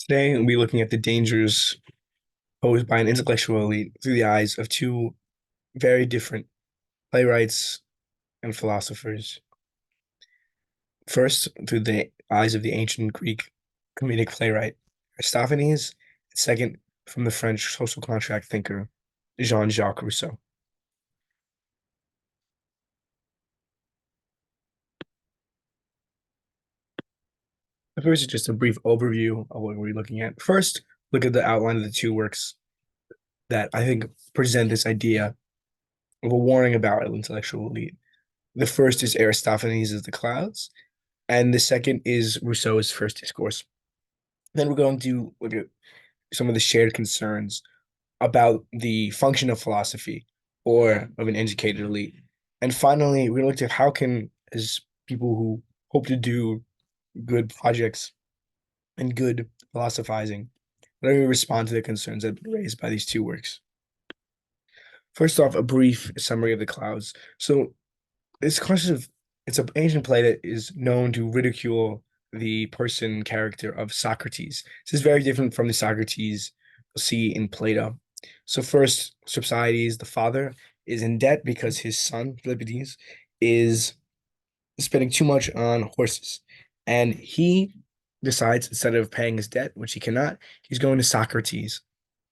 Today, we'll be looking at the dangers posed by an intellectual elite through the eyes of two very different playwrights and philosophers. First, through the eyes of the ancient Greek comedic playwright Aristophanes, and second, from the French social contract thinker Jean Jacques Rousseau. First is just a brief overview of what we're looking at. First, look at the outline of the two works that I think present this idea of a warning about an intellectual elite. The first is Aristophanes' The Clouds, and the second is Rousseau's First Discourse. Then we're going to look at some of the shared concerns about the function of philosophy or of an educated elite. And finally, we're going to look at how can, as people who hope to do good projects and good philosophizing, how do we respond to the concerns that have been raised by these two works? First off, a brief summary of The Clouds. So it's an ancient play that is known to ridicule the person character of Socrates. This is very different from the Socrates we'll see in Plato. So first, Strepsiades, the father, is in debt because his son, Philippides, is spending too much on horses. And he decides, instead of paying his debt, which he cannot, he's going to Socrates,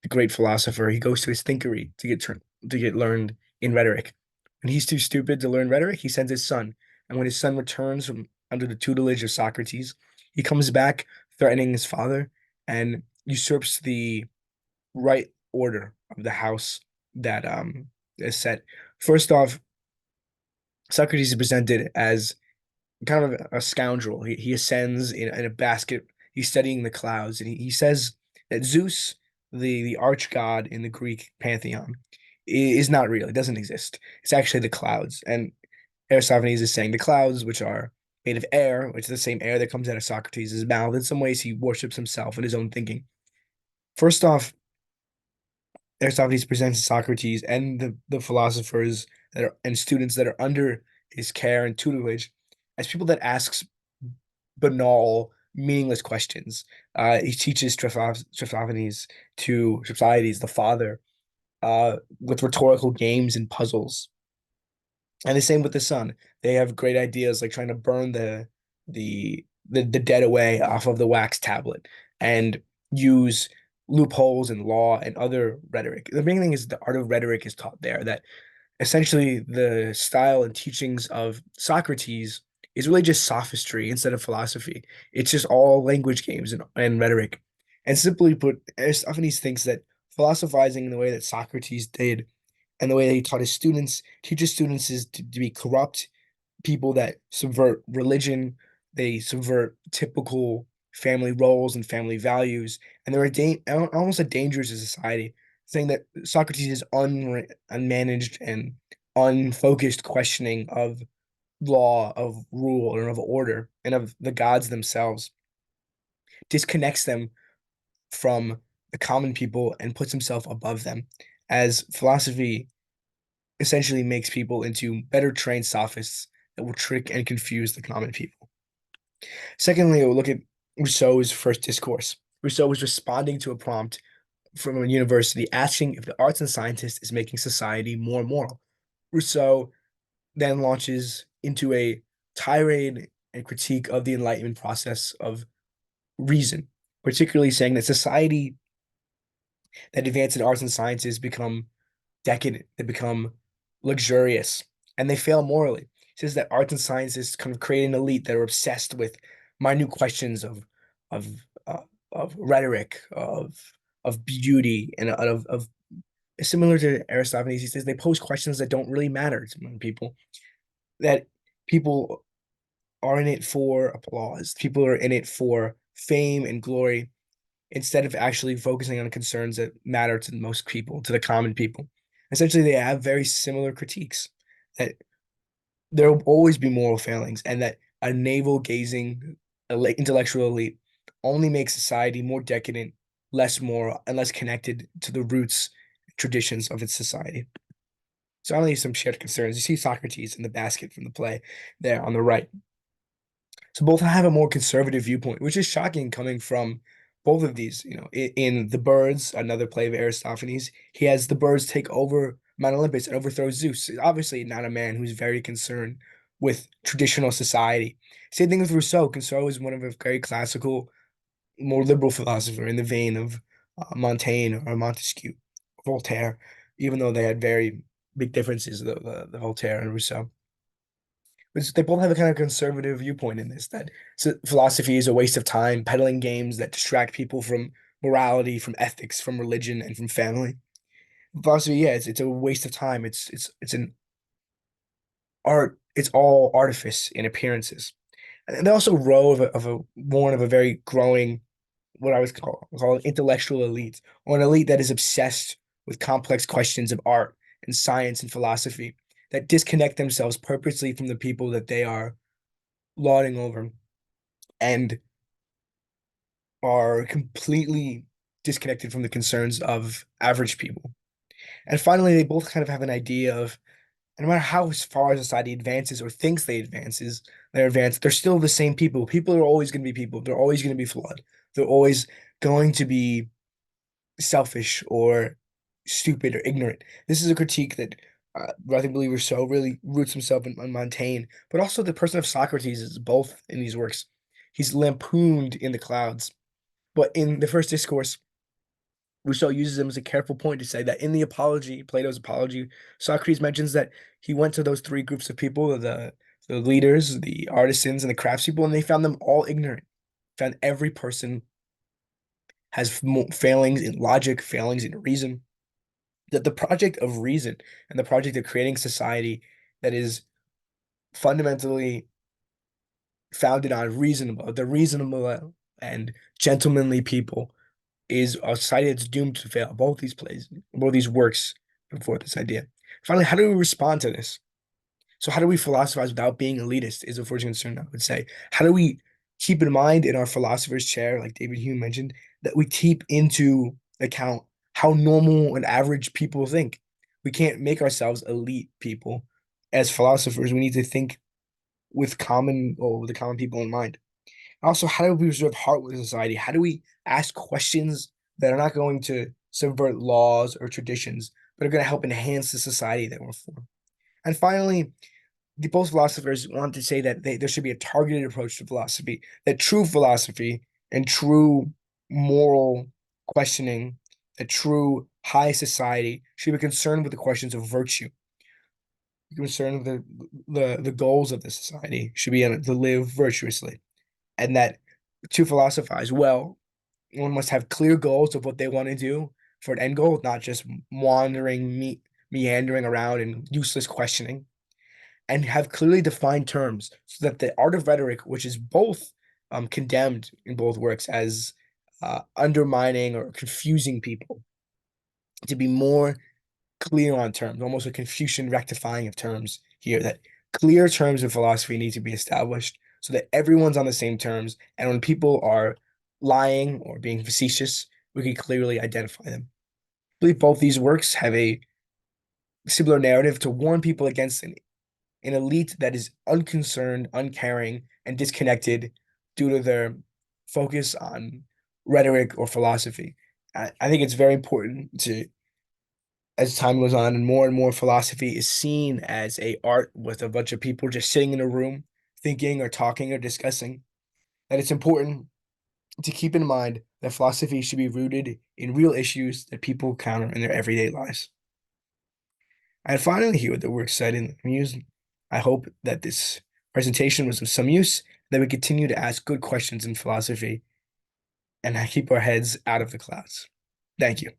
the great philosopher. He goes to his thinkery to get learned in rhetoric. When he's too stupid to learn rhetoric, he sends his son. And when his son returns from under the tutelage of Socrates, he comes back threatening his father and usurps the right order of the house that is set. First off, Socrates is presented as kind of a scoundrel. He ascends in a basket. He's studying the clouds, and he says that Zeus, the arch god in the Greek pantheon, is not real. It doesn't exist. It's actually the clouds. And Aristophanes is saying the clouds, which are made of air, which is the same air that comes out of Socrates' mouth. In some ways, he worships himself and his own thinking. First off, Aristophanes presents Socrates and the philosophers that are and students that are under his care and tutelage as people that asks banal, meaningless questions. He teaches Strepsiades, the father, with rhetorical games and puzzles. And the same with the son. They have great ideas like trying to burn the dead away off of the wax tablet and use loopholes in law and other rhetoric. The main thing is the art of rhetoric is taught there, that essentially the style and teachings of Socrates is really just sophistry instead of philosophy. It's just all language games and rhetoric. And simply put, Aristophanes thinks that philosophizing in the way that Socrates did and the way that he taught his students, teaches students is to be corrupt people that subvert religion, they subvert typical family roles and family values, and they're almost a danger to society, saying that Socrates is unmanaged and unfocused questioning of law, of rule, or of order, and of the gods themselves, disconnects them from the common people and puts himself above them, as philosophy essentially makes people into better trained sophists that will trick and confuse the common people. Secondly, we'll look at Rousseau's First Discourse. Rousseau was responding to a prompt from a university asking if the arts and scientists is making society more moral. Rousseau then launches into a tirade and critique of the Enlightenment process of reason, particularly saying that society that advances in arts and sciences become decadent, they become luxurious, and they fail morally. He says that arts and sciences kind of create an elite that are obsessed with minute questions of uh, of rhetoric, of beauty, and of similar to Aristophanes. He says they pose questions that don't really matter to people. That people are in it for applause. People are in it for fame and glory instead of actually focusing on concerns that matter to most people, to the common people. Essentially, they have very similar critiques that there will always be moral failings, and that a navel-gazing intellectual elite only makes society more decadent, less moral, and less connected to the roots, traditions of its society. So only some shared concerns. You see Socrates in the basket from the play there on the right. So both have a more conservative viewpoint, which is shocking coming from both of these, in The Birds, another play of Aristophanes, he has the birds take over Mount Olympus and overthrow Zeus. Obviously, not a man who's very concerned with traditional society. Same thing with Rousseau. Rousseau is one of a very classical, more liberal philosopher in the vein of Montaigne or Montesquieu, Voltaire, even though they had very big differences, the Voltaire and Rousseau. But they both have a kind of conservative viewpoint in this, that philosophy is a waste of time, peddling games that distract people from morality, from ethics, from religion, and from family. Philosophy, yeah, it's a waste of time. It's an art. It's all artifice in appearances. And they also row of a born of a very growing, what I was call an intellectual elite, or an elite that is obsessed with complex questions of art and science and philosophy, that disconnect themselves purposely from the people that they are lauding over, and are completely disconnected from the concerns of average people. And finally, they both kind of have an idea of, no matter how far society advances or thinks they're advanced, they're still the same people. People are always going to be people. They're always going to be flawed. They're always going to be selfish or stupid or ignorant. This is a critique that I think believe Rousseau really roots himself in Montaigne, but also the person of Socrates is both in these works. He's lampooned in the clouds, but in the first discourse, Rousseau uses him as a careful point to say that in the Apology, Plato's Apology, Socrates mentions that he went to those three groups of people, the leaders, the artisans, and the craftspeople, and they found them all ignorant. Found every person has failings in logic, failings in reason. That the project of reason and the project of creating society that is fundamentally founded on the reasonable and gentlemanly people is a society that's doomed to fail. Both these plays, both these works before this idea. Finally, how do we respond to this? So how do we philosophize without being elitist is a first concern, I would say. How do we keep in mind in our philosopher's chair, like David Hume mentioned, that we keep into account how normal and average people think? We can't make ourselves elite people. As philosophers, we need to think with the common people in mind. Also, how do we preserve heart with society? How do we ask questions that are not going to subvert laws or traditions, but are going to help enhance the society that we're for? And finally, the both philosophers want to say that there should be a targeted approach to philosophy, that true philosophy and true moral questioning, that true high society should be concerned with the questions of virtue, concerned with the goals of the society should be to live virtuously, and that to philosophize well, one must have clear goals of what they want to do for an end goal, not just meandering around in useless questioning, and have clearly defined terms so that the art of rhetoric, which is both condemned in both works as undermining or confusing people, to be more clear on terms, almost a Confucian rectifying of terms here, that clear terms of philosophy need to be established so that everyone's on the same terms. And when people are lying or being facetious, we can clearly identify them. I believe both these works have a similar narrative to warn people against an elite that is unconcerned, uncaring, and disconnected due to their focus on rhetoric or philosophy. I think it's very important to, as time goes on and more philosophy is seen as a art with a bunch of people just sitting in a room thinking or talking or discussing, that it's important to keep in mind that philosophy should be rooted in real issues that people encounter in their everyday lives. And finally, here with the works cited in the muse, I hope that this presentation was of some use, that we continue to ask good questions in philosophy and keep our heads out of the clouds. Thank you.